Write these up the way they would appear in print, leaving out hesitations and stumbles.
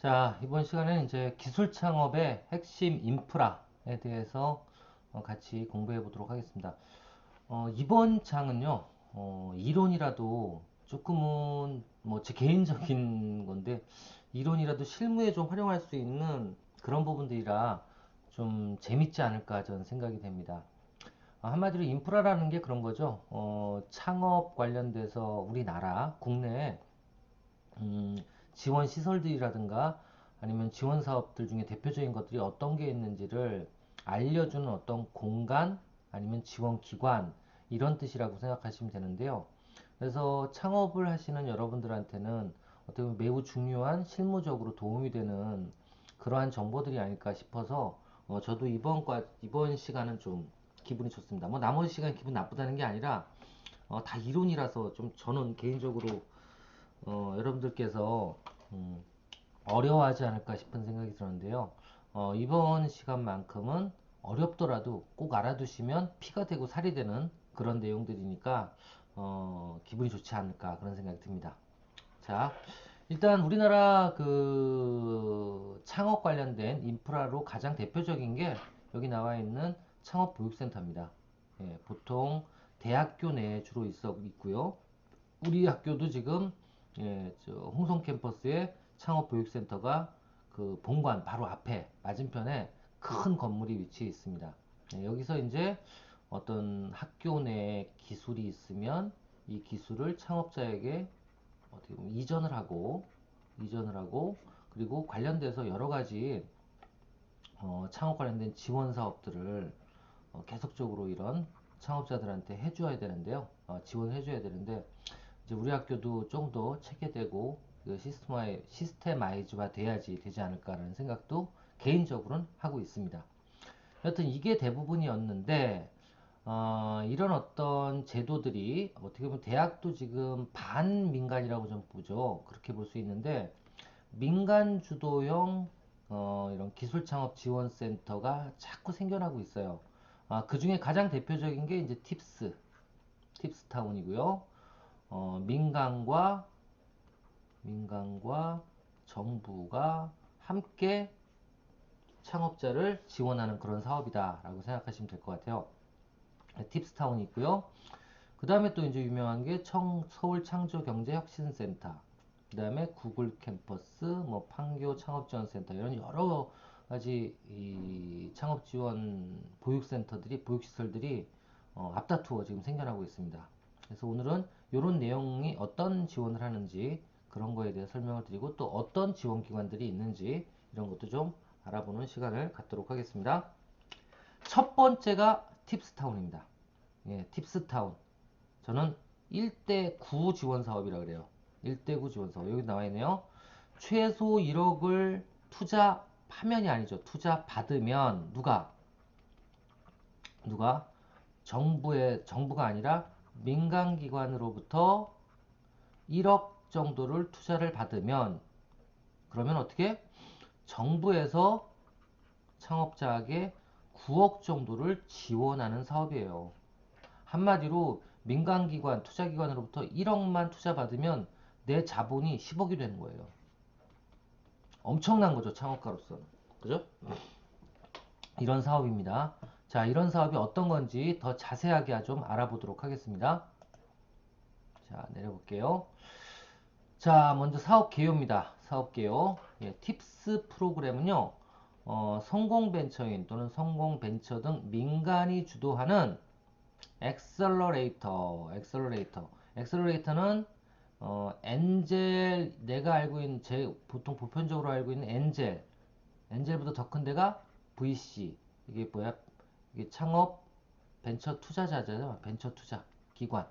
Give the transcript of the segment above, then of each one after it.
자, 이번 시간에는 이제 기술 창업의 핵심 인프라에 대해서 같이 공부해 보도록 하겠습니다. 이번 장은요, 이론이라도 조금은 뭐 제 개인적인 건데, 이론이라도 실무에 좀 활용할 수 있는 그런 부분들이라 좀 재밌지 않을까 저는 생각이 됩니다. 한마디로 인프라라는 게 그런 거죠. 창업 관련돼서 우리나라 국내에 음, 지원 시설들이라든가 아니면 지원 사업들 중에 대표적인 것들이 어떤 게 있는지를 알려주는 어떤 공간 아니면 지원 기관 이런 뜻이라고 생각하시면 되는데요. 그래서 창업을 하시는 여러분들한테는 어떻게 보면 매우 중요한 실무적으로 도움이 되는 그러한 정보들이 아닐까 싶어서 저도 이번 시간은 좀 기분이 좋습니다. 뭐 나머지 시간 기분 나쁘다는 게 아니라 다 이론이라서 좀 저는 개인적으로 여러분들께서 음, 어려워하지 않을까 싶은 생각이 드는데요. 이번 시간만큼은 어렵더라도 꼭 알아두시면 피가 되고 살이 되는 그런 내용들이니까 기분이 좋지 않을까 그런 생각이 듭니다. 자, 일단 우리나라 그 창업 관련된 인프라로 가장 대표적인 게 여기 나와 있는 창업보육센터입니다. 예, 보통 대학교 내에 주로 있고요. 우리 학교도 지금 홍성 캠퍼스에 창업보육센터가 그 본관 바로 앞에 맞은편에 큰 건물이 위치해 있습니다. 여기서 이제 어떤 학교 내에 기술이 있으면 이 기술을 창업자에게 어떻게 보면 이전을 하고 그리고 관련돼서 여러 가지 창업 관련된 지원 사업들을 계속적으로 이런 창업자들한테 해줘야 되는데요. 지원해줘야 되는데 이제 우리 학교도 좀 더 체계되고 그 시스테마이즈가 돼야지 되지 않을까라는 생각도 개인적으로는 하고 있습니다. 여튼 이게 대부분이었는데 이런 어떤 제도들이 어떻게 보면 대학도 지금 반민간이라고 좀 보죠. 그렇게 볼 수 있는데 민간 주도형 이런 기술창업 지원센터가 자꾸 생겨나고 있어요. 그 중에 가장 대표적인 게 이제 팁스타운이고요. 민간과 정부가 함께 창업자를 지원하는 그런 사업이다라고 생각하시면 될 것 같아요. 팁스타운이 있고요. 그 다음에 또 이제 유명한 게 서울창조경제혁신센터, 그 다음에 구글 캠퍼스, 뭐 판교 창업지원센터 이런 여러 가지 이 창업지원 보육시설들이 앞다투어 지금 생겨나고 있습니다. 그래서 오늘은 이런 내용이 어떤 지원을 하는지 그런 거에 대해 설명을 드리고 또 어떤 지원 기관들이 있는지 이런 것도 좀 알아보는 시간을 갖도록 하겠습니다. 첫 번째가 팁스타운입니다. 예, 팁스타운. 저는 1대9 지원 사업이라 그래요. 1대9 지원 사업. 여기 나와 있네요. 최소 1억을 투자하면이 아니죠. 투자 받으면 누가 정부가 아니라 민간 기관으로부터 1억 정도를 투자를 받으면 그러면 어떻게 정부에서 창업자에게 9억 정도를 지원하는 사업이에요. 한마디로 민간기관, 투자기관으로부터 1억만 투자받으면 내 자본이 10억이 되는 거예요. 엄청난 거죠, 창업가로서는. 그죠? 이런 사업입니다. 자, 이런 사업이 어떤 건지 더 자세하게 좀 알아보도록 하겠습니다. 자, 내려볼게요. 자, 먼저 사업 개요입니다. 사업 개요. 예, 팁스 프로그램은요, 성공 벤처인 또는 성공 벤처 등 민간이 주도하는 엑셀러레이터는 엔젤, 내가 알고 있는 보통 보편적으로 알고 있는 엔젤보다 더 큰 데가 VC. 이게 뭐야? 이게 창업 벤처 투자자잖아요. 벤처 투자 기관.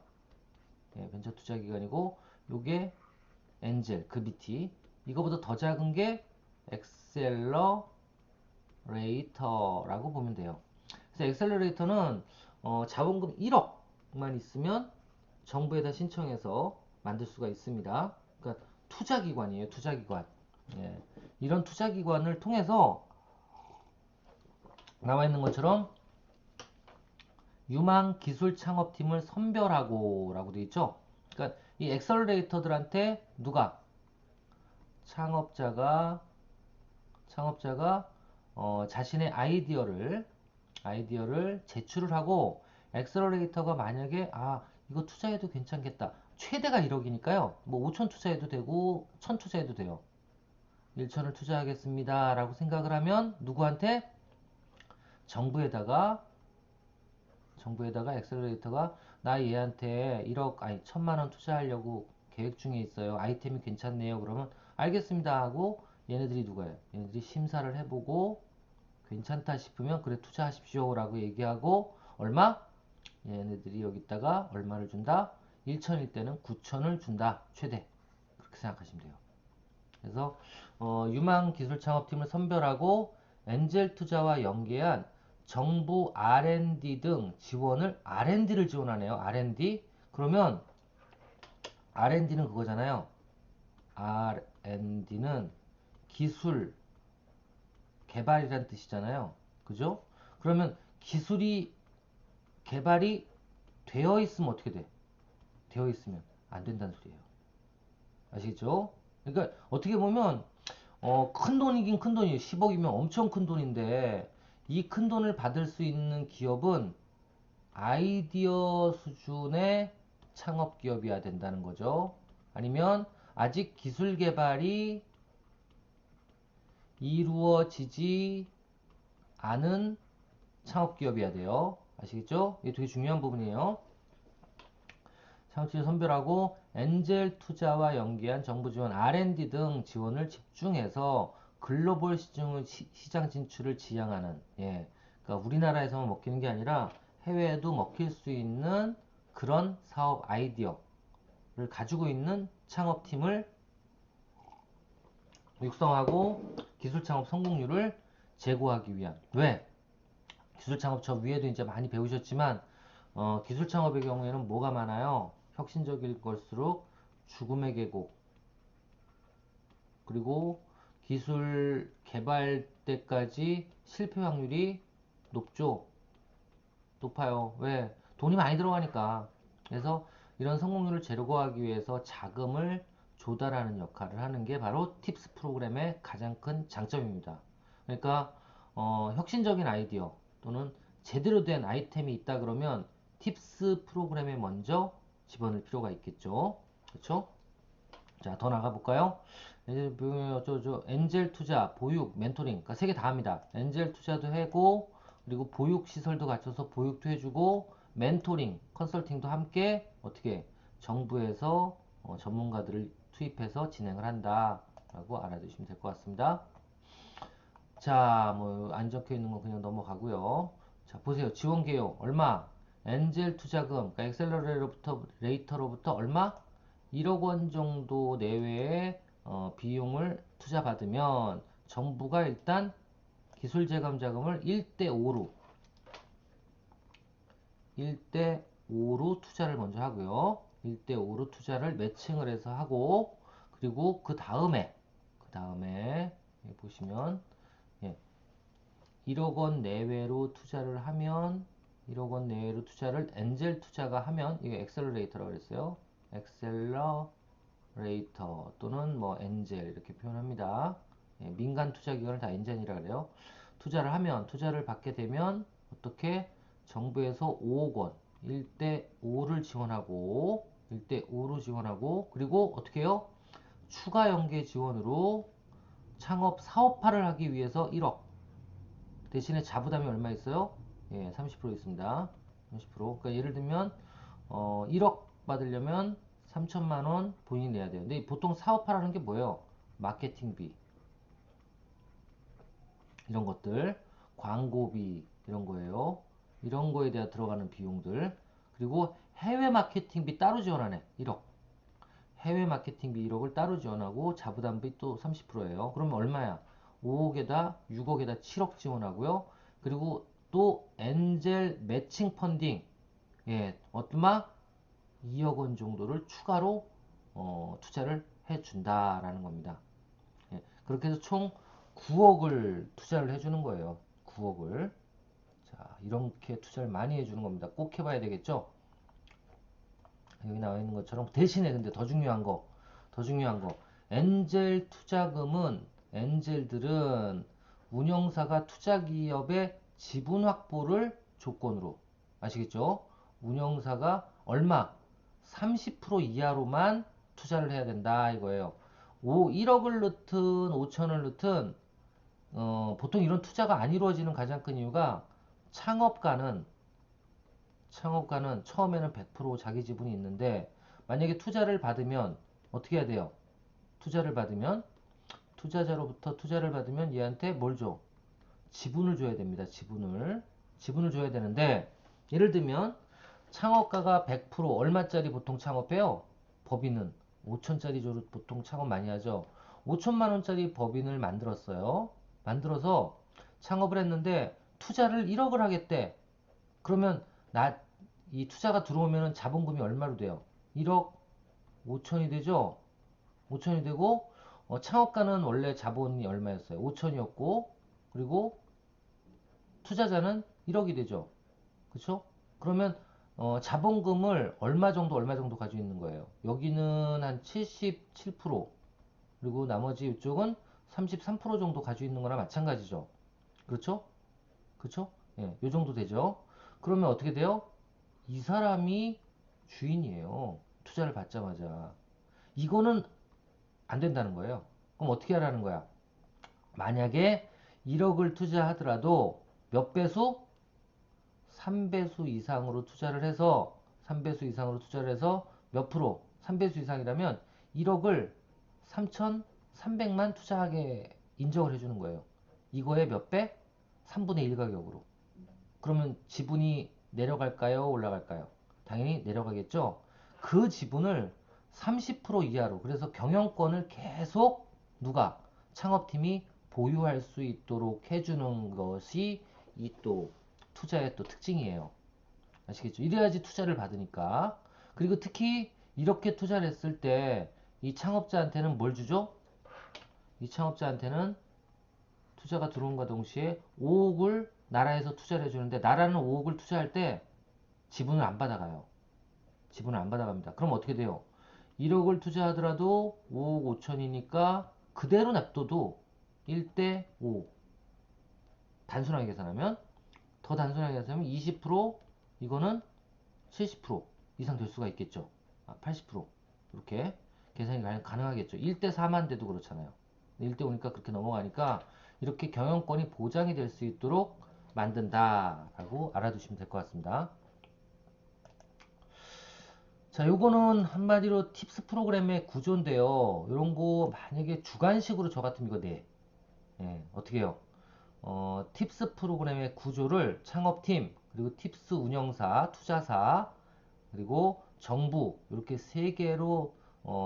예, 벤처 투자 기관이고 요게 엔젤 그 밑이 이거보다 더 작은 게 엑셀러레이터라고 보면 돼요. 그래서 엑셀러레이터는 자본금 1억만 있으면 정부에다 신청해서 만들 수가 있습니다. 그러니까 투자기관이에요, 투자기관. 예. 이런 투자기관을 통해서 나와 있는 것처럼 유망 기술 창업팀을 선별하고 라고 되어 있죠. 그러니까 이 엑셀러레이터들한테 누가 창업자가 창업자가 자신의 아이디어를 제출을 하고 엑셀러레이터가 만약에 이거 투자해도 괜찮겠다. 최대가 1억이니까요. 뭐 5천 투자해도 되고 1천 투자해도 돼요. 1천을 투자하겠습니다. 라고 생각을 하면 누구한테? 정부에다가 엑셀러레이터가 나 얘한테 1억 아니 1천만 원 투자하려고 계획 중에 있어요. 아이템이 괜찮네요. 그러면 알겠습니다 하고 얘네들이 누가요? 얘네들이 심사를 해보고 괜찮다 싶으면 그래 투자하십시오 라고 얘기하고 얼마? 얘네들이 여기다가 얼마를 준다? 1천일 때는 9천을 준다. 최대. 그렇게 생각하시면 돼요. 그래서 유망 기술 창업팀을 선별하고 엔젤 투자와 연계한 정부 R&D 등 지원을 R&D를 지원하네요. R&D. 그러면 R&D는 그거잖아요. R&D는 기술 개발이란 뜻이잖아요. 그죠? 그러면 기술이 개발이 되어 있으면 어떻게 돼? 되어 있으면 안 된다는 소리예요. 아시겠죠? 그러니까 어떻게 보면 큰 돈이긴 큰 돈이에요. 10억이면 엄청 큰 돈인데 이 큰 돈을 받을 수 있는 기업은 아이디어 수준의 창업 기업이어야 된다는 거죠. 아니면 아직 기술 개발이 이루어지지 않은 창업 기업이어야 돼요. 아시겠죠? 이게 되게 중요한 부분이에요. 창업팀을 선별하고 엔젤 투자와 연계한 정부 지원 R&D 등 지원을 집중해서 글로벌 시장 진출을 지향하는, 그러니까 우리나라에서만 먹히는 게 아니라 해외에도 먹힐 수 있는 그런 사업 아이디어를 가지고 있는 창업팀을 육성하고 기술 창업 성공률을 제고하기 위한. 왜? 기술 창업 저 위에도 이제 많이 배우셨지만 기술 창업의 경우에는 뭐가 많아요? 혁신적일 걸수록 죽음의 계곡, 그리고 기술 개발 때까지 실패 확률이 높죠. 높아요. 왜? 돈이 많이 들어가니까. 그래서 이런 성공률을 제고하기 위해서 자금을 조달하는 역할을 하는 게 바로 팁스 프로그램의 가장 큰 장점입니다. 그러니까 혁신적인 아이디어 또는 제대로 된 아이템이 있다 그러면 팁스 프로그램에 먼저 집어넣을 필요가 있겠죠. 그렇죠? 자, 더 나가 볼까요? 엔젤 투자, 보육, 멘토링, 그러니까 세 개 다 합니다. 엔젤 투자도 하고, 그리고 보육 시설도 갖춰서 보육도 해주고, 멘토링, 컨설팅도 함께 어떻게 정부에서 전문가들을 투입해서 진행을 한다라고 알아두시면 될 것 같습니다. 자, 뭐 안 적혀 있는 건 그냥 넘어가고요. 자, 보세요. 지원 개요 얼마? 엔젤 투자금, 그러니까 엑셀러레이터로부터 얼마? 1억 원 정도 내외의 비용을 투자받으면 정부가 일단 기술재감 자금을 1대5로 투자를 먼저 하고요. 1대5로 투자를 매칭을 해서 하고, 그리고 그 다음에 보시면 1억 원 내외로 투자를 하면 1억 원 내외로 투자를 엔젤 투자가 하면 이게 엑셀러레이터라고 그랬어요. 엑셀러레이터 또는 뭐 엔젤 이렇게 표현합니다. 민간 투자 기관을 다 엔젤이라 그래요. 투자를 받게 되면 어떻게 정부에서 5억 원 1대5를 지원하고 1대5로 지원하고 그리고 어떻게 해요? 추가 연계 지원으로 창업 사업화를 하기 위해서 1억 대신에 자부담이 얼마 있어요? 30% 있습니다. 30%. 그러니까 예를 들면 1억 받으려면 3천만 원 본인이 내야 돼요. 근데 보통 사업화라는 게 뭐예요? 마케팅비 이런 것들, 광고비 이런 거예요. 이런 거에 대해 들어가는 비용들. 그리고 해외 마케팅비 따로 지원하네. 1억. 해외 마케팅비 1억을 따로 지원하고 자부담비 또 30%예요. 그러면 얼마야? 5억에다 6억에다 7억 지원하고요. 그리고 또 엔젤 매칭 펀딩 얼마? 2억 원 정도를 추가로 투자를 해준다라는 겁니다. 그렇게 해서 총 9억을 투자를 해주는 거예요. 9억을. 자, 이렇게 투자를 많이 해주는 겁니다. 꼭 해봐야 되겠죠? 여기 나와 있는 것처럼 대신에 근데 더 중요한 거 엔젤 투자금은 엔젤들은 운영사가 투자기업의 지분 확보를 조건으로, 아시겠죠? 운영사가 얼마? 30% 이하로만 투자를 해야 된다 이거예요. 1억을 넣든 5천을 넣든 보통 이런 투자가 안 이루어지는 가장 큰 이유가 창업가는 처음에는 100% 자기 지분이 있는데 만약에 투자를 받으면 어떻게 해야 돼요? 투자를 받으면 투자자로부터 투자를 받으면 얘한테 뭘 줘? 지분을 줘야 됩니다. 지분을 줘야 되는데 예를 들면 창업가가 100% 얼마짜리 보통 창업해요? 법인은 5천짜리 조로 보통 창업 많이 하죠. 5천만 원짜리 법인을 만들었어요. 만들어서 창업을 했는데 투자를 1억을 하겠대. 그러면 이 투자가 들어오면 자본금이 얼마로 돼요? 1억 5천이 되죠? 5천이 되고 창업가는 원래 자본이 얼마였어요? 5천이었고 그리고 투자자는 1억이 되죠. 그쵸? 그러면 자본금을 얼마 정도 가지고 있는 거예요. 여기는 한 77%, 그리고 나머지 이쪽은 33% 정도 가지고 있는 거나 마찬가지죠. 그렇죠? 그렇죠? 예, 요 정도 되죠. 그러면 어떻게 돼요? 이 사람이 주인이에요. 투자를 받자마자. 이거는 안 된다는 거예요. 그럼 어떻게 하라는 거야? 만약에 1억을 투자하더라도 몇 배수? 3배수 이상으로 투자를 해서 3배수 이상으로 투자를 해서 몇 프로? 3배수 이상이라면 1억을 3,300만 투자하게 인정을 해주는 거예요. 이거의 몇 배? 3분의 1 가격으로. 그러면 지분이 내려갈까요? 올라갈까요? 당연히 내려가겠죠? 그 지분을 30% 이하로, 그래서 경영권을 계속 누가? 창업팀이 보유할 수 있도록 해주는 것이 이 또 투자의 또 특징이에요. 아시겠죠? 이래야지 투자를 받으니까. 그리고 특히 이렇게 투자를 했을 때 이 창업자한테는 뭘 주죠? 이 창업자한테는 투자가 들어온과 동시에 5억을 나라에서 투자를 해주는데 나라는 5억을 투자할 때 지분을 안 받아가요. 지분을 안 받아갑니다. 그럼 어떻게 돼요? 1억을 투자하더라도 5억 5천이니까 그대로 냅둬도 1대 5. 단순하게 계산하면 더 단순하게 계산하면 20% 이거는 70% 이상 될 수가 있겠죠. 80% 이렇게 계산이 가능하겠죠. 1대 4만 돼도 그렇잖아요. 1대 5니까 그렇게 넘어가니까 이렇게 경영권이 보장이 될 수 있도록 만든다라고 알아두시면 될 것 같습니다. 자, 요거는 한마디로 팁스 프로그램의 구조인데요. 이런 거 만약에 주관식으로 저 같으면 이거 네. 예, 어떻게 해요? 팁스 프로그램의 구조를 창업팀, 그리고 팁스 운영사, 투자사, 그리고 정부 이렇게 세 개로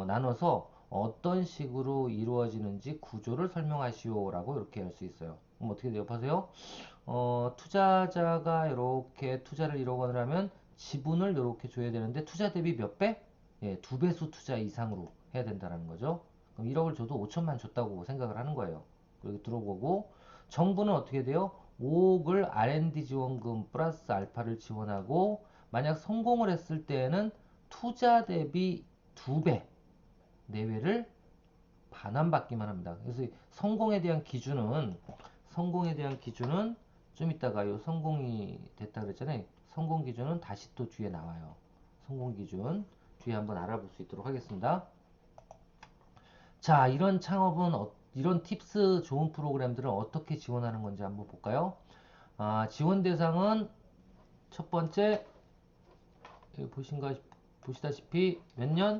나눠서 어떤 식으로 이루어지는지 구조를 설명하시오라고 이렇게 할 수 있어요. 그럼 어떻게 돼요? 보세요. 투자자가 이렇게 투자를 1억 원을 하면 지분을 이렇게 줘야 되는데 투자 대비 몇 배? 예, 2배수 투자 이상으로 해야 된다는 거죠. 그럼 1억을 줘도 5천만 줬다고 생각을 하는 거예요. 그리고 들어보고 정부는 어떻게 돼요? 5억을 R&D 지원금 플러스 알파를 지원하고 만약 성공을 했을 때에는 투자 대비 2배 내외를 반환받기만 합니다. 그래서 성공에 대한 기준은 좀 이따가 요 성공이 됐다 그랬잖아요. 성공 기준은 다시 또 뒤에 나와요. 성공 기준 뒤에 한번 알아볼 수 있도록 하겠습니다. 자, 이런 창업은 이런 팁스 좋은 프로그램들은 어떻게 지원하는 건지 한번 볼까요? 지원 대상은 첫 번째 여기 보시다시피 몇 년?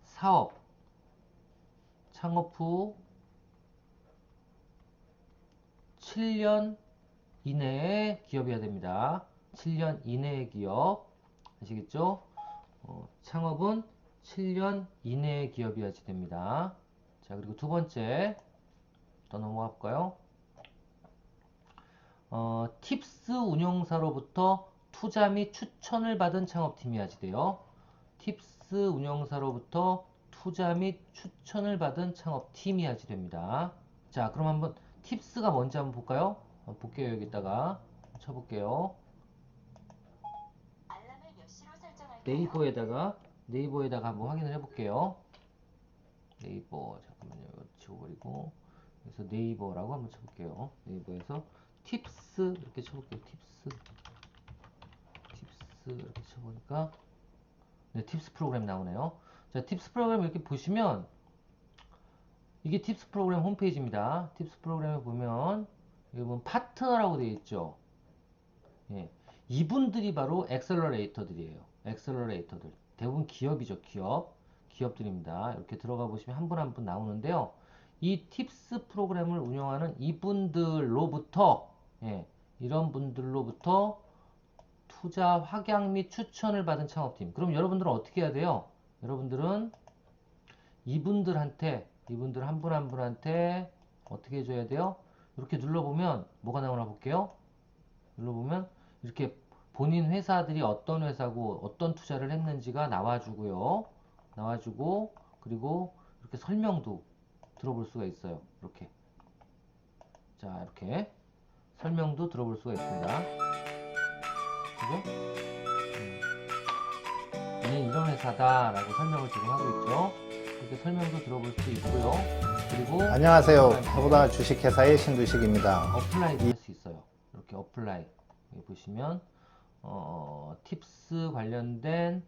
사업 창업 후 7년 이내에 기업이어야 됩니다. 7년 이내의 기업 아시겠죠? 창업은 7년 이내의 기업이어야지 됩니다. 자, 그리고 두 번째 더 넘어가 볼까요? 팁스 운영사로부터 투자 및 추천을 받은 창업팀이어야지 돼요. 팁스 운영사로부터 투자 및 추천을 받은 창업팀이어야지 됩니다. 자, 그럼 한번 팁스가 뭔지 한번 볼까요? 볼게요. 여기다가 쳐볼게요. 네이버에다가 한번 확인을 해볼게요. 네이버, 잠깐만요. 이거 지워버리고, 그래서 네이버라고 한번 쳐볼게요. 네이버에서 팁스 이렇게 쳐볼게요. 팁스 이렇게 쳐보니까 네, 팁스 프로그램 나오네요. 자, 팁스 프로그램 이렇게 보시면 이게 팁스 프로그램 홈페이지입니다. 팁스 프로그램에 보면 여기 보면 파트너라고 되어 있죠. 예, 이분들이 바로 엑셀러레이터들이에요. 엑셀러레이터들. 대부분 기업이죠. 기업들입니다. 이렇게 들어가 보시면 한 분 한 분 나오는데요. 이 팁스 프로그램을 운영하는 이분들로부터 예, 이런 분들로부터 투자 확약 및 추천을 받은 창업팀. 그럼 여러분들은 어떻게 해야 돼요? 여러분들은 이분들 한 분 한 분한테 어떻게 해줘야 돼요? 이렇게 눌러보면 뭐가 나오나 볼게요. 눌러보면 이렇게 본인 회사들이 어떤 회사고 어떤 투자를 했는지가 나와주고요. 나와주고 그리고 이렇게 설명도 들어볼 수가 있어요. 이렇게 자 이렇게 설명도 들어볼 수가 있습니다. 그죠? 얘는 이런 회사다라고 설명을 지금 하고 있죠. 이렇게 설명도 들어볼 수 있고요. 그리고 안녕하세요. 해보다 주식회사의 신두식입니다. 어플라이도 할 수 있어요. 이렇게 어플라이 여기 보시면 팁스 관련된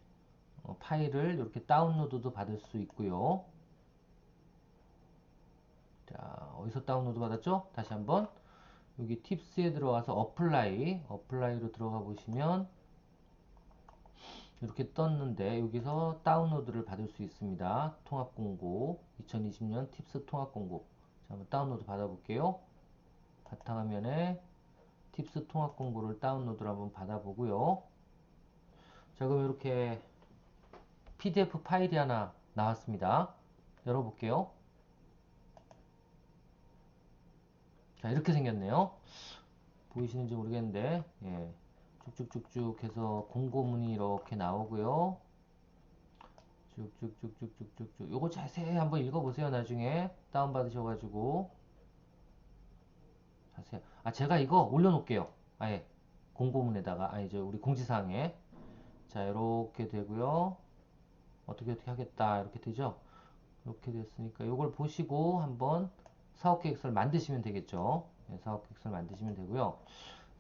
파일을 이렇게 다운로드도 받을 수 있고요. 자, 어디서 다운로드 받았죠? 다시 한번 여기 팁스에 들어가서 어플라이로 들어가 보시면 이렇게 떴는데 여기서 다운로드를 받을 수 있습니다. 통합공고 2020년 팁스 통합공고 자, 한번 다운로드 받아볼게요. 바탕화면에 팁스 통합공고를 다운로드를 한번 받아보고요. 자, 그럼 이렇게 PDF 파일이 하나 나왔습니다. 열어볼게요. 자, 이렇게 생겼네요. 보이시는지 모르겠는데, 예. 쭉쭉쭉쭉 해서 공고문이 이렇게 나오고요. 쭉쭉쭉쭉쭉쭉. 요거 자세히 한번 읽어보세요. 나중에 다운받으셔가지고. 자세히. 아, 제가 이거 올려놓을게요. 아예. 공고문에다가, 아니, 우리 공지사항에. 자, 이렇게 되고요. 어떻게 하겠다. 이렇게 되죠? 이렇게 됐으니까 요걸 보시고 한번 사업계획서를 만드시면 되겠죠. 네, 사업계획서를 만드시면 되고요.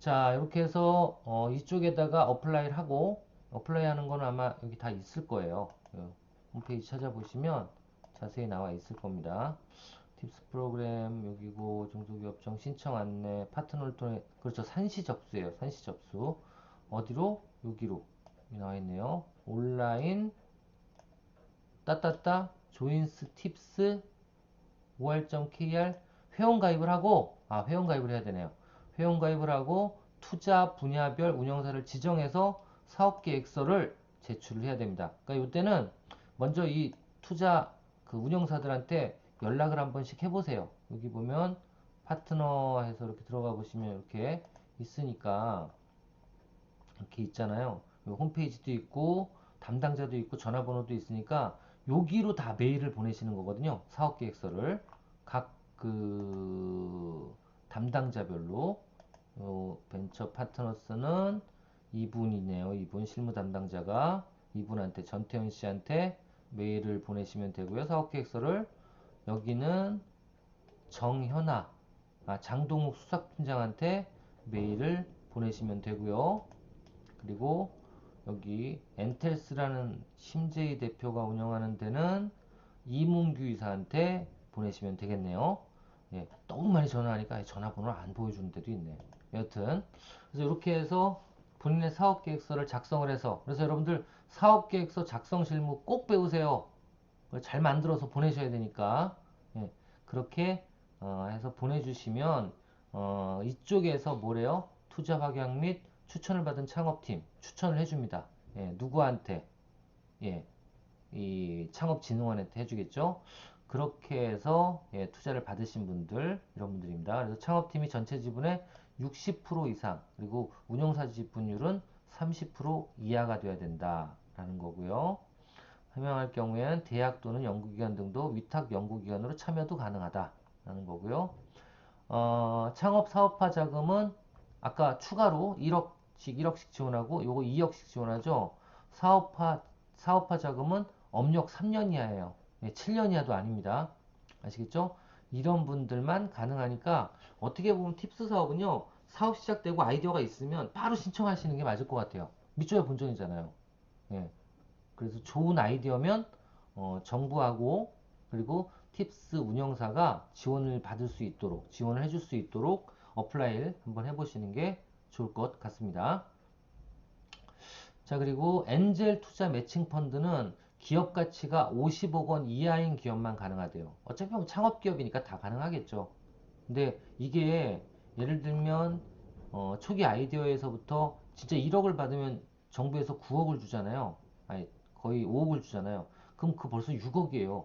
자, 이렇게 해서 이쪽에다가 어플라이를 하고 어플라이 하는 거는 아마 여기 다 있을 거예요. 홈페이지 찾아보시면 자세히 나와 있을 겁니다. 팁스 프로그램 여기고 중소기업청 신청 안내 파트너를 통해 그렇죠. 산시 접수예요. 산시 접수 어디로? 여기로 나와 있네요. 온라인 따따따 조인스 팁스 OR.kr 회원가입을 하고 회원가입을 해야 되네요. 회원가입을 하고 투자 분야별 운영사를 지정해서 사업계획서를 제출을 해야 됩니다. 그러니까 이때는 먼저 이 투자 그 운영사들한테 연락을 한 번씩 해보세요. 여기 보면 파트너 해서 이렇게 들어가 보시면 이렇게 있으니까 이렇게 있잖아요. 홈페이지도 있고 담당자도 있고 전화번호도 있으니까 여기로 다 메일을 보내시는 거거든요. 사업계획서를 각 그 담당자별로 벤처 파트너스는 이분이네요. 이분 실무 담당자가 이분한테 전태현 씨한테 메일을 보내시면 되고요. 사업계획서를 여기는 정현아 장동욱 수석팀장한테 메일을 보내시면 되고요. 그리고 여기 엔텔스라는 심재희 대표가 운영하는 데는 이문규 이사한테 보내시면 되겠네요. 예, 너무 많이 전화하니까 전화번호를 안 보여주는 데도 있네. 여튼 그래서 이렇게 해서 본인의 사업계획서를 작성을 해서 그래서 여러분들 사업계획서 작성 실무 꼭 배우세요. 잘 만들어서 보내셔야 되니까 예, 그렇게 해서 보내주시면 이쪽에서 뭐래요? 투자 확약 및 추천을 받은 창업팀 추천을 해줍니다. 예, 누구한테? 예, 이 창업진흥원한테 해주겠죠. 그렇게 해서 예, 투자를 받으신 분들 이런 분들입니다. 그래서 창업팀이 전체 지분의 60% 이상 그리고 운영사 지분율은 30% 이하가 되어야 된다라는 거고요. 해명할 경우에는 대학 또는 연구기관 등도 위탁 연구기관으로 참여도 가능하다라는 거고요. 창업 사업화 자금은 아까 추가로 1억씩 지원하고 요거 2억씩 지원하죠. 사업화 자금은 업력 3년 이하예요. 7년 이하도 아닙니다. 아시겠죠? 이런 분들만 가능하니까 어떻게 보면 팁스 사업은요. 사업 시작되고 아이디어가 있으면 바로 신청하시는 게 맞을 것 같아요. 밑줄의 본전이잖아요. 예. 그래서 좋은 아이디어면 정부하고 그리고 팁스 운영사가 지원을 받을 수 있도록 지원을 해줄 수 있도록 어플라이를 한번 해보시는 게 좋을 것 같습니다. 자, 그리고 엔젤 투자 매칭 펀드는 기업 가치가 50억 원 이하인 기업만 가능하대요. 어차피 뭐 창업 기업이니까 다 가능하겠죠. 근데 이게 예를 들면 초기 아이디어에서부터 진짜 1억을 받으면 정부에서 9억을 주잖아요. 아니 거의 5억을 주잖아요. 그럼 그 벌써 6억이에요.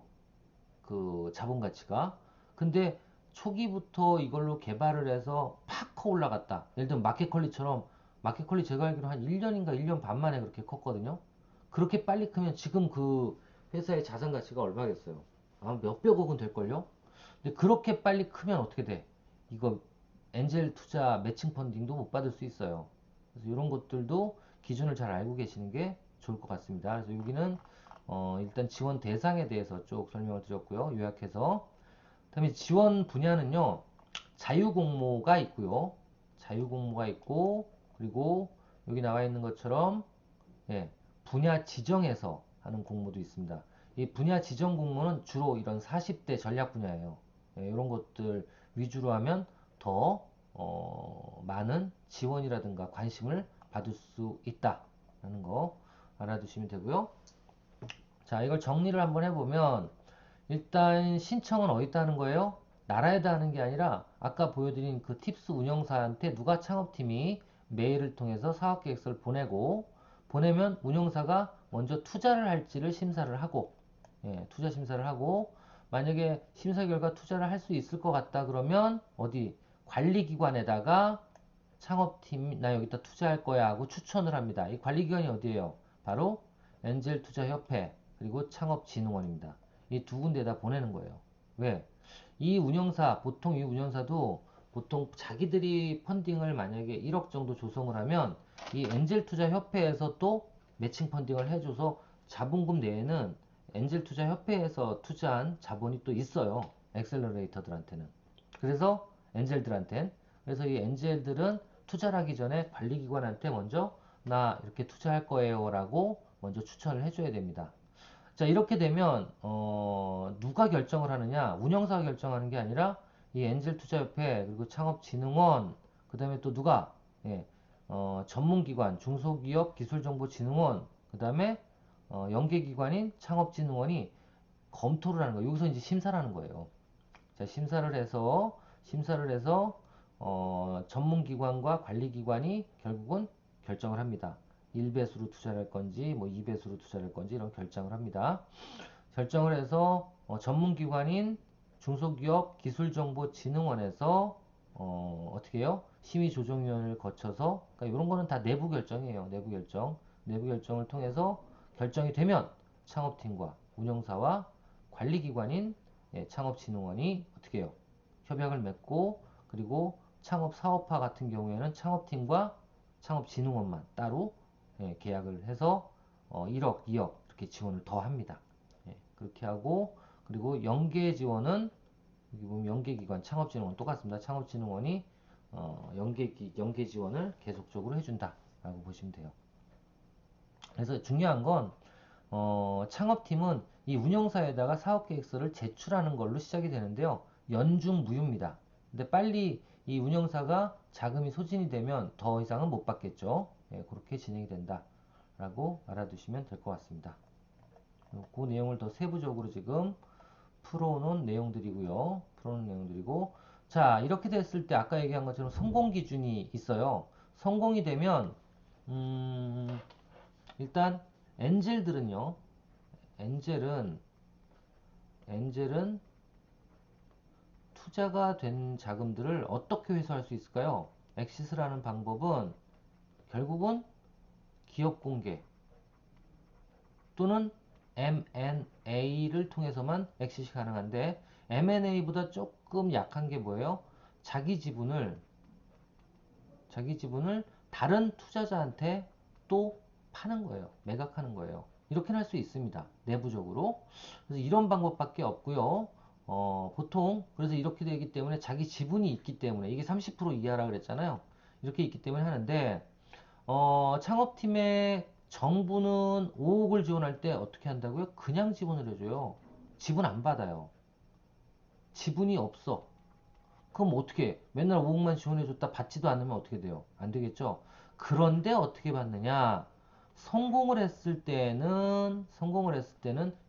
그 자본 가치가. 근데 초기부터 이걸로 개발을 해서 팍 커 올라갔다. 예를 들면 마켓컬리처럼 마켓컬리 제가 알기로 한 1년인가 1년 반 만에 그렇게 컸거든요. 그렇게 빨리 크면 지금 그 회사의 자산 가치가 얼마겠어요? 아마 몇백억은 될걸요? 근데 그렇게 빨리 크면 어떻게 돼? 이거 엔젤 투자 매칭 펀딩도 못 받을 수 있어요. 그래서 이런 것들도 기준을 잘 알고 계시는 게 좋을 것 같습니다. 그래서 여기는 일단 지원 대상에 대해서 쭉 설명을 드렸고요. 요약해서. 그다음에 지원 분야는요. 자유공모가 있고요. 자유공모가 있고 그리고 여기 나와 있는 것처럼 예, 분야 지정에서 하는 공모도 있습니다. 이 분야 지정 공모는 주로 이런 40대 전략 분야예요. 예, 이런 것들 위주로 하면 더 많은 지원이라든가 관심을 받을 수 있다라는 거 알아두시면 되고요. 자, 이걸 정리를 한번 해보면 일단 신청은 어디다 하는 거예요? 나라에다 하는 게 아니라 아까 보여드린 그 팁스 운영사한테 누가 창업팀이 메일을 통해서 사업계획서를 보내고 보내면 운영사가 먼저 투자를 할지를 심사를 하고 투자 심사를 하고 만약에 심사 결과 투자를 할 수 있을 것 같다 그러면 어디 관리기관에다가 창업팀 나 여기다 투자할 거야 하고 추천을 합니다. 이 관리기관이 어디예요? 바로 엔젤투자협회 그리고 창업진흥원입니다. 이 두 군데에다 보내는 거예요. 왜? 이 운영사 보통 이 운영사도 보통 자기들이 펀딩을 만약에 1억 정도 조성을 하면 이 엔젤투자협회에서 또 매칭 펀딩을 해줘서 자본금 내에는 엔젤투자협회에서 투자한 자본이 또 있어요. 엑셀러레이터들한테는. 그래서 엔젤들한텐 그래서 이 엔젤들은 투자를 하기 전에 관리기관한테 먼저 나 이렇게 투자할 거예요 라고 먼저 추천을 해줘야 됩니다. 자, 이렇게 되면 누가 결정을 하느냐? 운영사가 결정하는 게 아니라 이 엔젤투자협회 그리고 창업진흥원 그 다음에 또 누가 예, 전문기관 중소기업 기술정보진흥원 그 다음에 연계기관인 창업진흥원이 검토를 하는 거예요. 여기서 이제 심사를 하는 거예요. 자, 심사를 해서 전문기관과 관리기관이 결국은 결정을 합니다. 1배수로 투자를 할 건지 뭐 2배수로 투자를 할 건지 이런 결정을 합니다. 결정을 해서 전문기관인 중소기업 기술정보진흥원에서 어떻게 해요? 심의조정위원회를 거쳐서 그러니까 이런 거는 다 내부 결정이에요. 내부 결정. 내부 결정을 통해서 결정이 되면 창업팀과 운영사와 관리기관인 창업진흥원이 어떻게 해요? 협약을 맺고 그리고 창업사업화 같은 경우에는 창업팀과 창업진흥원만 따로 계약을 해서 1억, 2억 이렇게 지원을 더 합니다. 그렇게 하고 그리고 연계 지원은 여기 보면 연계기관 창업진흥원 똑같습니다. 창업진흥원이 연계 지원을 계속적으로 해준다라고 보시면 돼요. 그래서 중요한 건 창업팀은 이 운영사에다가 사업계획서를 제출하는 걸로 시작이 되는데요. 연중무휴입니다. 근데 빨리 이 운영사가 자금이 소진이 되면 더 이상은 못 받겠죠. 그렇게 진행이 된다라고 알아두시면 될 것 같습니다. 그 내용을 더 세부적으로 지금 풀어놓은 내용들이고요. 풀어놓은 내용들이고 자 이렇게 됐을 때 아까 얘기한 것처럼 성공 기준이 있어요. 성공이 되면 일단 엔젤들은요. 엔젤은 투자가 된 자금들을 어떻게 회수할 수 있을까요? 엑시스를 하는 방법은 결국은 기업 공개 또는 M&A를 통해서만 엑시스 가능한데 M&A보다 조금 약한 게 뭐예요? 자기 지분을 다른 투자자한테 또 파는 거예요. 매각하는 거예요. 이렇게는 할 수 있습니다. 내부적으로. 그래서 이런 방법밖에 없고요. 보통 그래서 이렇게 되기 때문에 자기 지분이 있기 때문에 이게 30% 이하라 그랬잖아요. 이렇게 있기 때문에 하는데 창업팀의 정부는 5억을 지원할 때 어떻게 한다고요? 그냥 지원을 해줘요. 지분 안 받아요. 지분이 없어. 그럼 어떻게 해? 맨날 5억만 지원해줬다 받지도 않으면 어떻게 돼요? 안 되겠죠? 그런데 어떻게 받느냐? 성공을 했을 때는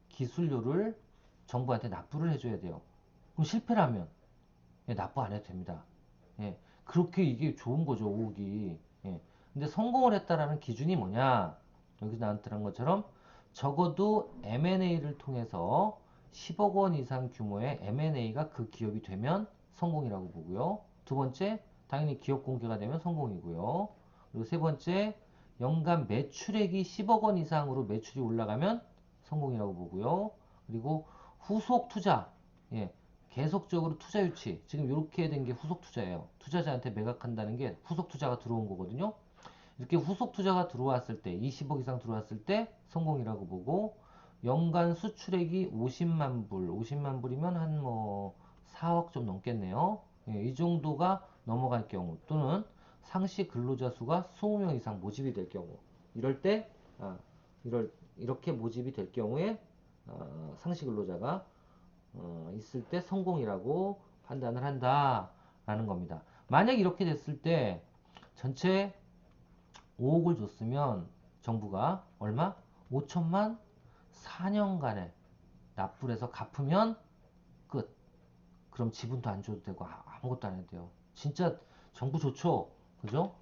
기술료를 정부한테 납부를 해줘야 돼요. 그럼 실패라면 납부 안 해도 됩니다. 예, 그렇게 이게 좋은 거죠, 5억이. 예. 근데 성공을 했다라는 기준이 뭐냐? 여기서 나왔던 것처럼 적어도 M&A를 통해서 10억 원 이상 규모의 M&A가 그 기업이 되면 성공이라고 보고요. 두 번째, 당연히 기업 공개가 되면 성공이고요. 그리고 세 번째, 연간 매출액이 10억 원 이상으로 매출이 올라가면 성공이라고 보고요. 그리고 후속 투자, 예, 계속적으로 투자 유치. 지금 이렇게 된 게 후속 투자예요. 투자자한테 매각한다는 게 후속 투자가 들어온 거거든요. 이렇게 후속 투자가 들어왔을 때, 20억 이상 들어왔을 때 성공이라고 보고, 연간 수출액이 50만 불이면 한 뭐 4억 좀 넘겠네요. 예, 이 정도가 넘어갈 경우 또는 상시 근로자 수가 20명 이상 모집이 될 경우 이럴 때 이렇게 모집이 될 경우에 상시 근로자가 있을 때 성공이라고 판단을 한다라는 겁니다. 만약 이렇게 됐을 때 전체 5억을 줬으면 정부가 얼마? 5천만 4년간에 납부를 해서 갚으면 끝. 그럼 지분도 안 줘도 되고 아무것도 안 해도 돼요. 진짜 정부 좋죠? 그죠?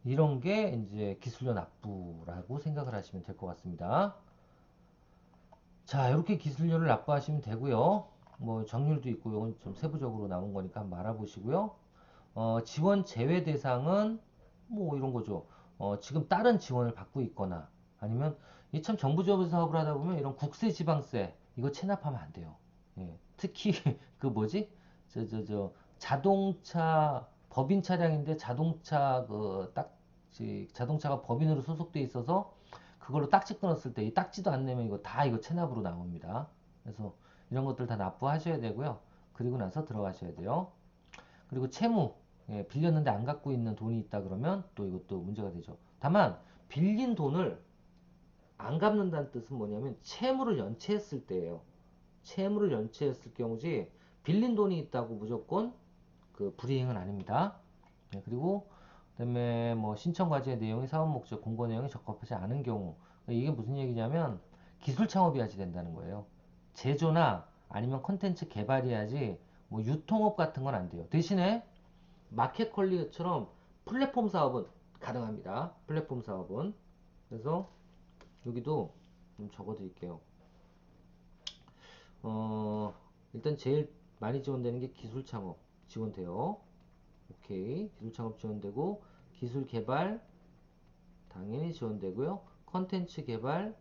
이런 게 이제 기술료 납부라고 생각을 하시면 될 것 같습니다. 자, 이렇게 기술료를 납부하시면 되고요. 뭐 정률도 있고 이건 좀 세부적으로 나온 거니까 한번 알아보시고요. 지원 제외 대상은 뭐 이런 거죠. 지금 다른 지원을 받고 있거나 아니면 이 참 정부 지원 사업을 하다 보면 이런 국세 지방세 이거 체납하면 안 돼요. 예, 특히 그 뭐지? 자동차 법인 차량인데 자동차 자동차가 법인으로 소속돼 있어서 그걸로 딱지 끊었을 때 이 딱지도 안 내면 이거 다 이거 체납으로 나옵니다. 그래서 이런 것들 다 납부하셔야 되고요. 그리고 나서 들어가셔야 돼요. 그리고 채무, 예, 빌렸는데 안 갖고 있는 돈이 있다 그러면 또 이것도 문제가 되죠. 다만 빌린 돈을 안 갚는다는 뜻은 뭐냐면 채무를 연체했을 때예요. 채무를 연체했을 경우지 빌린 돈이 있다고 무조건 그 불이행은 아닙니다. 네, 그리고 그다음에 뭐 신청 과제의 내용이 사업 목적, 공고 내용이 적합하지 않은 경우 이게 무슨 얘기냐면 기술 창업이야지 된다는 거예요. 제조나 아니면 콘텐츠 개발이야지 뭐 유통업 같은 건 안 돼요. 대신에 마켓 컬리처럼 플랫폼 사업은 가능합니다. 플랫폼 사업은. 그래서 여기도 좀 적어 드릴게요. 일단 제일 많이 지원되는 게 기술 창업 지원돼요. 오케이. 기술 창업 지원되고 기술 개발 당연히 지원되고요. 컨텐츠 개발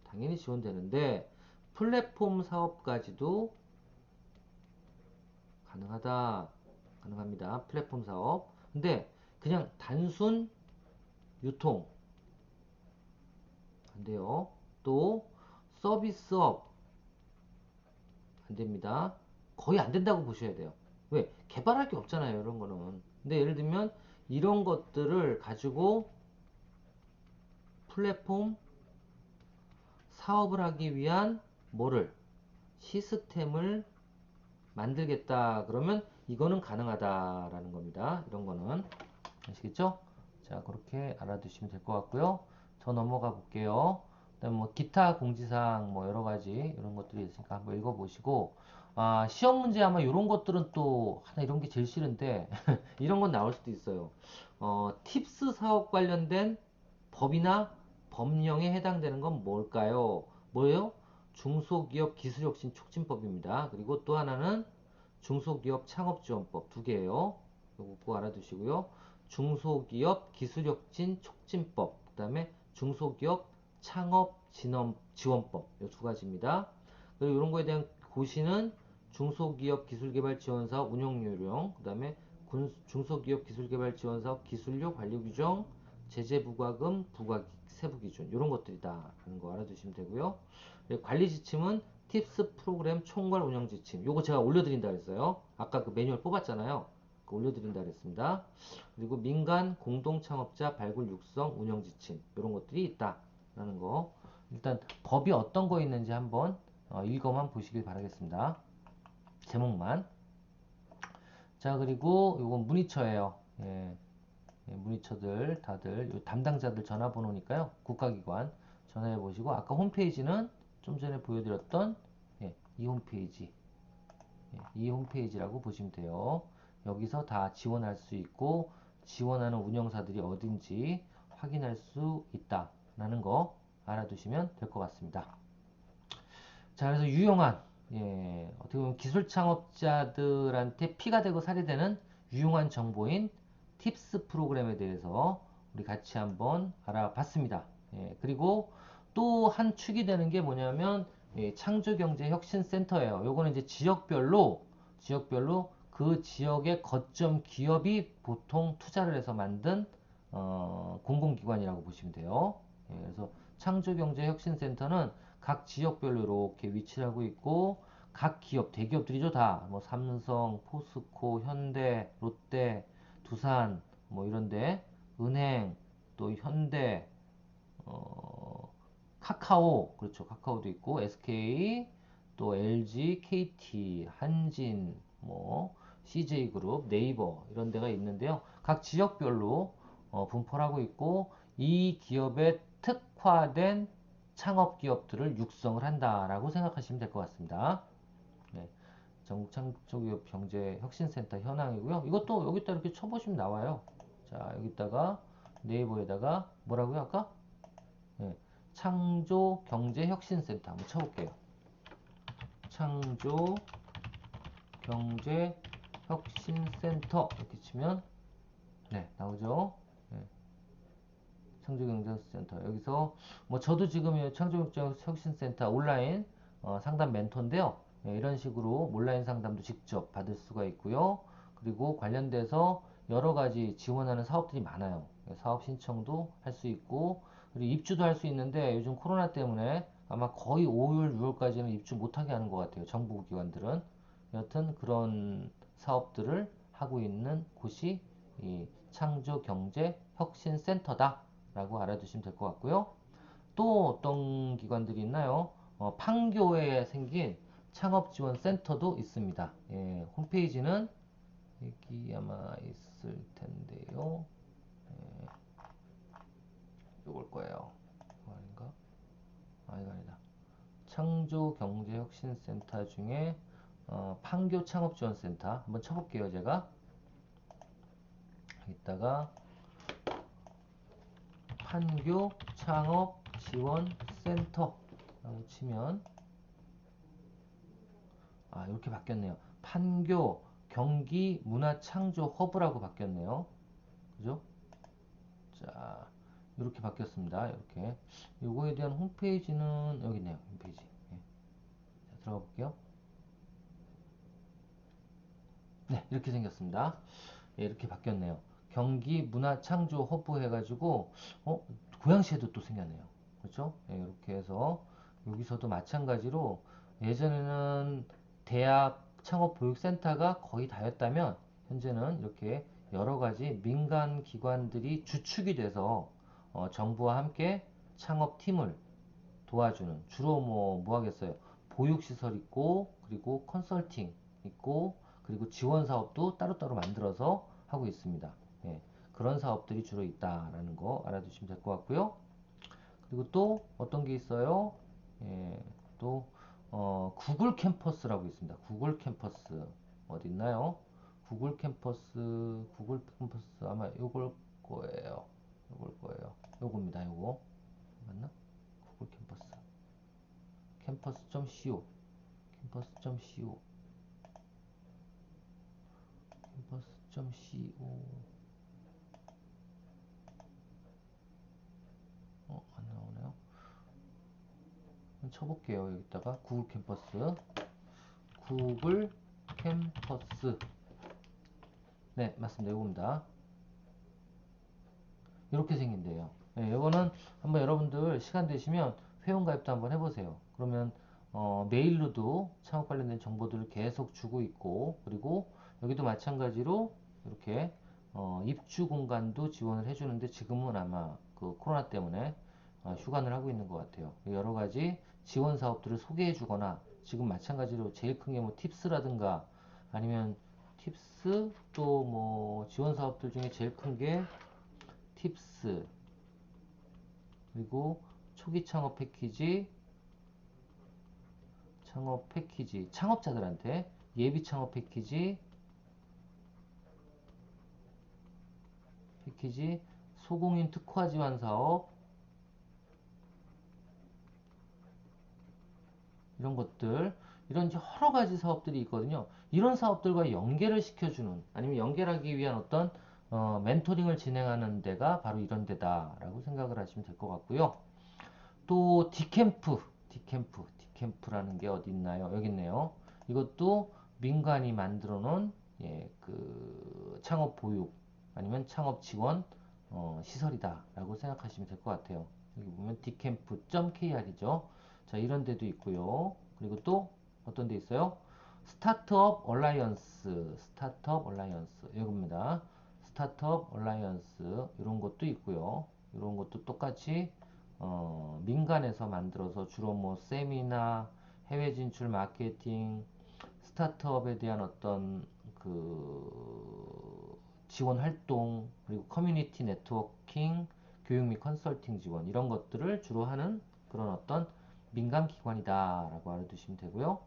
당연히 지원되는데 플랫폼 사업까지도 가능합니다. 플랫폼 사업. 근데 그냥 단순 유통 안 돼요. 또 서비스업 안 됩니다. 거의 안 된다고 보셔야 돼요. 왜? 개발할 게 없잖아요, 이런 거는. 근데 예를 들면 이런 것들을 가지고 플랫폼 사업을 하기 위한 뭐를 시스템을 만들겠다 그러면 이거는 가능하다라는 겁니다. 이런 거는 아시겠죠? 자, 그렇게 알아두시면 될 것 같고요. 더 넘어가 볼게요. 그다음 뭐 기타 공지사항 뭐 여러 가지 이런 것들이 있으니까 한번 읽어보시고 시험 문제 아마 이런 것들은 또 하나 이런 게 제일 싫은데 이런 건 나올 수도 있어요. 팁스 사업 관련된 법이나 법령에 해당되는 건 뭘까요? 뭐예요? 중소기업 기술혁신 촉진법입니다. 그리고 또 하나는 중소기업 창업지원법 두 개예요. 요거 꼭 알아두시고요. 중소기업 기술혁신 촉진법, 그 다음에 중소기업 창업지원법 이 두 가지입니다. 그리고 이런 거에 대한 고시는 중소기업 기술개발지원사업 운영요령, 그 다음에 중소기업 기술개발지원사업 기술료 관리규정, 제재 부과금, 부과 세부 기준 이런 것들이다라는 거 알아두시면 되고요. 관리 지침은 팁스 프로그램 총괄 운영 지침. 요거 제가 올려드린다 그랬어요. 아까 그 매뉴얼 뽑았잖아요. 그 올려드린다 그랬습니다. 그리고 민간 공동 창업자 발굴 육성 운영 지침 이런 것들이 있다라는 거. 일단 법이 어떤 거 있는지 한번 읽어만 보시길 바라겠습니다. 제목만. 자, 그리고 요건 문의처예요. 예, 문의처들 다들 요 담당자들 전화번호니까요. 국가기관 전화해 보시고 아까 홈페이지는 좀 전에 보여드렸던 이 홈페이지 이 홈페이지라고 보시면 돼요. 여기서 다 지원할 수 있고 지원하는 운영사들이 어딘지 확인할 수 있다라는 거 알아두시면 될 것 같습니다. 자, 그래서 유용한 어떻게 보면 기술 창업자들한테 피가 되고 살이 되는 유용한 정보인 팁스 프로그램에 대해서 우리 같이 한번 알아봤습니다. 그리고 또 한 축이 되는 게 뭐냐면 창조경제혁신센터예요. 요거는 이제 지역별로 그 지역의 거점 기업이 보통 투자를 해서 만든 공공기관이라고 보시면 돼요. 그래서 창조경제혁신센터는 각 지역별로 이렇게 위치를 하고 있고 각 기업, 대기업들이죠 다. 뭐 삼성, 포스코, 현대, 롯데, 두산 뭐 이런데 은행, 또 현대, 카카오, 그렇죠. 카카오도 있고 SK, 또 LG, KT, 한진, 뭐 CJ그룹, 네이버 이런 데가 있는데요. 각 지역별로 분포를 하고 있고 이 기업에 특화된 창업 기업들을 육성을 한다라고 생각하시면 될 것 같습니다. 네, 전국 창조기업 경제혁신센터 현황이고요. 이것도 여기다 이렇게 쳐보시면 나와요. 자, 여기다가 네이버에다가 뭐라고요 아까? 네, 창조경제혁신센터 한번 쳐볼게요. 창조경제혁신센터 이렇게 치면 네, 나오죠. 네, 창조경제혁신센터 여기서 뭐 저도 지금 창조경제혁신센터 온라인 상담 멘토인데요. 이런 식으로 온라인 상담도 직접 받을 수가 있고요. 그리고 관련돼서 여러 가지 지원하는 사업들이 많아요. 사업 신청도 할 수 있고 그리고 입주도 할 수 있는데 요즘 코로나 때문에 아마 거의 5월, 6월까지는 입주 못하게 하는 것 같아요. 정부 기관들은. 여튼 그런 사업들을 하고 있는 곳이 이 창조경제혁신센터다 라고 알아두시면 될 것 같고요. 또 어떤 기관들이 있나요? 판교에 생긴 창업지원센터도 있습니다. 홈페이지는 여기 아마 있을 텐데요. 이걸 거예요. 아닌가? 이거 아니다. 창조경제혁신센터 중에 판교 창업지원센터 한번 쳐볼게요. 제가 여기다가 판교 창업지원센터라고 치면 이렇게 바뀌었네요. 판교 경기 문화창조 허브라고 바뀌었네요. 그죠? 자, 이렇게 바뀌었습니다. 이렇게. 요거에 대한 홈페이지는 여기 있네요. 홈페이지. 자, 들어가 볼게요. 네, 이렇게 생겼습니다. 이렇게 바뀌었네요. 경기 문화창조 허브 해가지고, 고양시에도 또 생겼네요. 그렇죠? 이렇게 해서 여기서도 마찬가지로 예전에는 대학 창업보육센터가 거의 다였다면 현재는 이렇게 여러 가지 민간 기관들이 주축이 돼서 정부와 함께 창업팀을 도와주는 주로 뭐 하겠어요? 보육시설 있고 그리고 컨설팅 있고 그리고 지원 사업도 따로따로 만들어서 하고 있습니다. 그런 사업들이 주로 있다라는 거 알아두시면 될 것 같고요. 그리고 또 어떤 게 있어요? 또 구글 캠퍼스라고 있습니다. 구글 캠퍼스 어디 있나요? 구글 캠퍼스 아마 요걸 거예요. 요겁니다. 요거 맞나? 구글 캠퍼스.co 캠퍼스.co 캠퍼스.co 안 나오네요. 쳐볼게요. 여기다가 구글 캠퍼스 네 맞습니다. 이겁니다. 이렇게 생긴대요. 예, 이거는 한번 여러분들 시간 되시면 회원가입도 한번 해보세요. 그러면 메일로도 창업 관련된 정보들을 계속 주고 있고, 그리고 여기도 마찬가지로 이렇게 입주 공간도 지원을 해주는데, 지금은 아마 그 코로나 때문에 휴관을 하고 있는 것 같아요. 여러 가지 지원 사업들을 소개해 주거나, 지금 마찬가지로 제일 큰 게 뭐 팁스라든가, 아니면 팁스, 또 뭐 지원 사업들 중에 제일 큰 게 팁스, 그리고 초기 창업 패키지, 창업자들한테 예비 창업 패키지, 소공인 특화 지원 사업, 이런 것들, 이런 여러 가지 사업들이 있거든요. 이런 사업들과 연계를 시켜주는, 아니면 연결하기 위한 어떤 멘토링을 진행하는 데가 바로 이런 데다라고 생각을 하시면 될 것 같고요. 또 디캠프라는 게 어디 있나요? 여기 있네요. 이것도 민간이 만들어 놓은 그 창업 보육 아니면 창업 지원 시설이다라고 생각하시면 될 것 같아요. 여기 보면 dcamp.kr이죠. 자, 이런 데도 있고요. 그리고 또 어떤 데 있어요? 스타트업 얼라이언스 여기입니다. 스타트업 얼라이언스 이런 것도 있고요. 이런 것도 똑같이 민간에서 만들어서 주로 뭐 세미나, 해외 진출 마케팅, 스타트업에 대한 어떤 그 지원 활동, 그리고 커뮤니티 네트워킹, 교육 및 컨설팅 지원 이런 것들을 주로 하는 그런 어떤 민간 기관이다라고 알아두시면 되고요.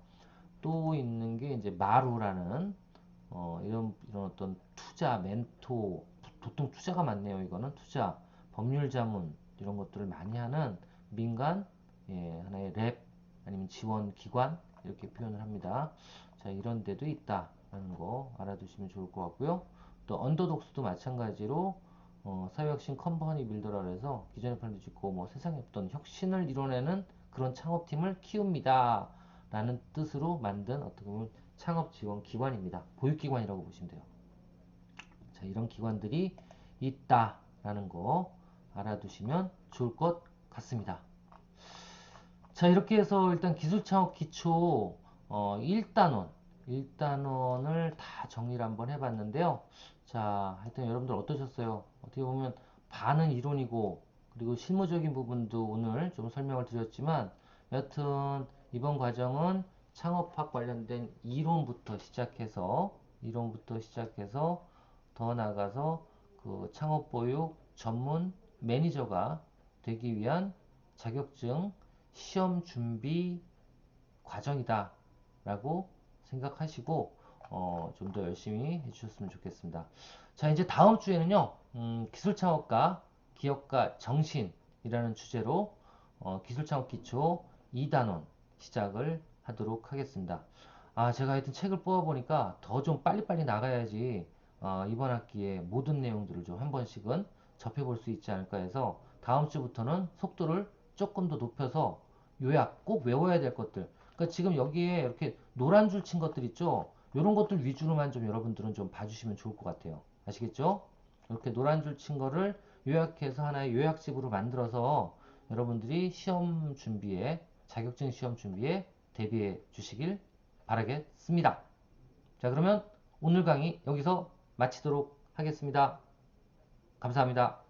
또 있는 게 이제 마루라는 이런 어떤 투자, 멘토, 보통 투자가 많네요. 이거는 투자, 법률 자문 이런 것들을 많이 하는 민간 하나의 랩 아니면 지원 기관 이렇게 표현을 합니다. 자, 이런 데도 있다라는 거 알아두시면 좋을 것 같고요. 또 언더독스도 마찬가지로 사회혁신 컴퍼니 빌더라 해서 기존의 플랜도 짓고 뭐 세상에 없던 혁신을 이뤄내는 그런 창업팀을 키웁니다. 라는 뜻으로 만든 어떻게 보면 창업 지원 기관입니다. 보육기관이라고 보시면 돼요. 자, 이런 기관들이 있다라는 거 알아두시면 좋을 것 같습니다. 자, 이렇게 해서 일단 기술창업 기초 1단원을 다 정리를 한번 해봤는데요. 자, 하여튼 여러분들 어떠셨어요? 어떻게 보면 반은 이론이고, 그리고 실무적인 부분도 오늘 좀 설명을 드렸지만, 여튼 이번 과정은 창업학 관련된 이론부터 시작해서 더 나아가서 그 창업보육 전문 매니저가 되기 위한 자격증 시험 준비 과정이다 라고 생각하시고 좀 더 열심히 해주셨으면 좋겠습니다. 자, 이제 다음 주에는요, 기술창업과 기업가 정신이라는 주제로 기술창업 기초 2단원 시작을 하도록 하겠습니다. 아, 제가 하여튼 책을 뽑아보니까 더 좀 빨리빨리 나가야지 이번 학기에 모든 내용들을 좀 한 번씩은 접해볼 수 있지 않을까 해서 다음 주부터는 속도를 조금 더 높여서 요약, 꼭 외워야 될 것들. 그러니까 지금 여기에 이렇게 노란 줄 친 것들 있죠? 이런 것들 위주로만 좀 여러분들은 좀 봐주시면 좋을 것 같아요. 아시겠죠? 이렇게 노란 줄 친 거를 요약해서 하나의 요약집으로 만들어서 여러분들이 자격증 시험 준비에 대비해 주시길 바라겠습니다. 자, 그러면 오늘 강의 여기서 마치도록 하겠습니다. 감사합니다.